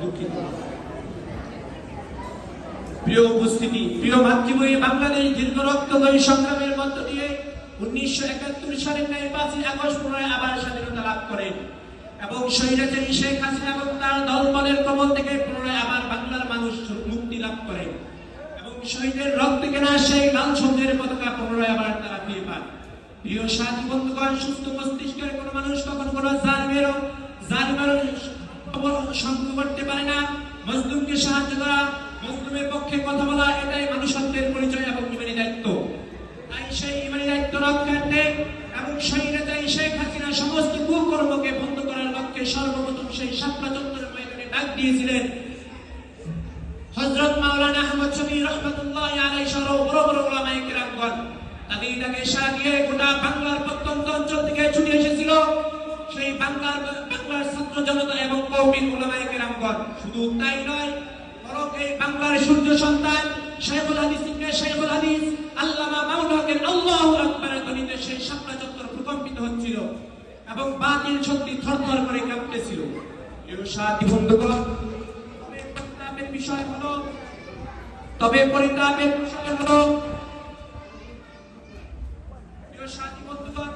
দুঃখিত। প্রিয় উপস্থিতি, প্রিয় মাতৃভূমি বাংলাদেশ দীর্ঘ রক্তক্ষয়ী সংগ্রামের মধ্য দিয়ে 1971 সালের 5ই আগস্ট পুনরায় আবার স্বাধীনতা লাভ করেন এবং স্বৈরাচারী শেখ হাসিনা এবং তার দলবলের কবল থেকে পুনরায় আবার বাংলার মানুষ মুক্তি লাভ করে এবং শহীদের রক্তে কেনা সেই লাল সবুজের পতাকা পুনরায় আবার তারা ফিরে পান। প্রিয় সাথী বন্ধুগণ, সুস্থ মস্তিষ্কের কোনো মানুষ কখনো কোনো জালিমের সঙ্গ করতে পারে না। মজলুমকে সাহায্য করা, মজলুমের পক্ষে কথা বলা, এটাই মানুষত্বের পরিচয় এবং ইমানি দায়িত্ব। তাই সেই ইমানি দায়িত্ব রক্ষার্থে এবং স্বৈরাচারী শেখ হাসিনা সমস্ত কুকর্মকে বন্ধ করার লক্ষ্যে সর্বপ্রথম সেই শাপলা চত্বরের ময়দানে ডাক দিয়েছিলেন হযরত মাওলানা আহমদ শফী রাহমাতুল্লাহি আলাইহি সহ বড় বড় উলামায়ে কেরামগণ। তাদের ডাকে সাড়া দিয়ে গোটা বাংলার প্রত্যন্ত অঞ্চল থেকে ছুটে এসেছিল সেই বাংলার ছাত্র জনতা এবং কওমি উলামায়ে কেরামগণ। শুধু তাই নয়, বরং এই বাংলার সূর্য সন্তান শাইখুল হাদিস ইবনে শাইখুল হাদিস আল্লামা মাওলানার আল্লাহু আকবারের ধ্বনিতে সেই শাপলা চত্বর প্রকম্পিত হচ্ছিল এবং বাতিল শক্তি থরথর করে কাঁপতেছিল। এর সাথী বন্ধুগণ, পরিতাপের বিষয় হলো সাথী বন্ধুগণ,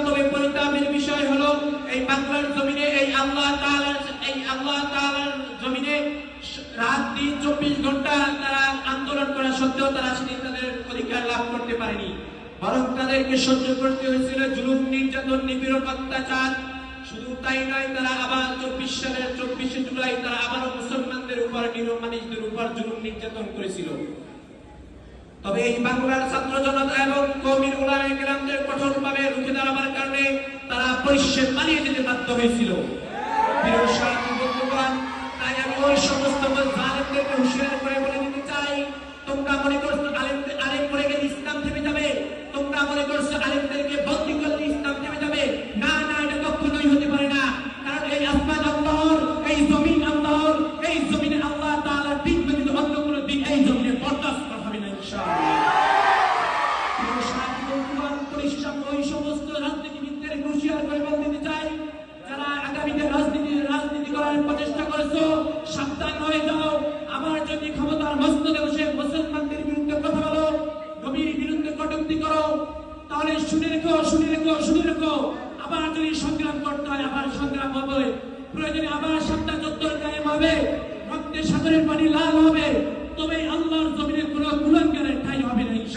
তবে পরিতাপের বিষয় হলো এই বাংলার জমিনে এই আল্লাহ তাআলার জমিনে রাত দিন 24 ঘন্টা তারা আন্দোলন করা সত্ত্বেও তারা সেদিন তাদের অধিকার লাভ করতে পারেনি, বরং তাদেরকে সহ্য করতে হয়েছিল জুলুম, নির্যাতন, নিপীড়ন, অত্যাচার। শুধু তাই নয়, তারা আবার 24 সালের 24শে জুলাই তারা আবারও মুসলমানদের উপর, নিরমানিসদের উপর জুলুম নির্যাতন করেছিল। তবে এই বাংলার ছাত্র জনতা এবং কওমি উলামায়ে কেরামদের কঠোরভাবে রুখে দাঁড়াবার কারণে তারা পরিশেষে পালিয়ে যেতে বাধ্য হয়েছিল। প্রিয় সাথী বন্ধুগণ, তাই আমি ওই সমস্ত জালেমদেরকে হুঁশিয়ার করে বলে দিতে চাই, তোমরা মনে করছো আলেম পড়ে গেলে ইসলাম থেমে যাবে, তোমরা মনে করছো আলেমদেরকে বন্দী করলে ইসলাম থেমে যাবে। না না, এটা কখনোই হতে পারে না। কারণ এই আসমান আল্লাহর, এই জমিন আল্লাহর, এই জমিনে আল্লাহ তাআলার দিন ব্যতীত অন্য কোনো দিন এই জমিনে বরদাস্ত করা হবে না ইনশাআল্লাহ। প্রিয় সাথী বন্ধুগণ, পরিশেষে ওই সমস্ত রাজনীতিবিদদের হুঁশিয়ার করে বলে দিতে চাই, যারা আগামীতে রাজনীতি করার প্রচেষ্টা করেছো, সাবধান হয়ে যাও। আবার যদি ক্ষমতার মস্তদে বসে মুসলমানদের বিরুদ্ধে কথা বলো, নবীর বিরুদ্ধে কটূক্তি করো, তাহলে শুনে রেখো, আবার যদি সংগ্রাম করতে হয় আবার সংগ্রাম হবে, প্রয়োজনে আবার শাপলা চত্বর কায়েম হবে, রক্তে সাগরের পানি লাল হবে, তবে আল্লাহর জমিনে কোনো কুলাঙ্গারের ঠাঁই হবে না।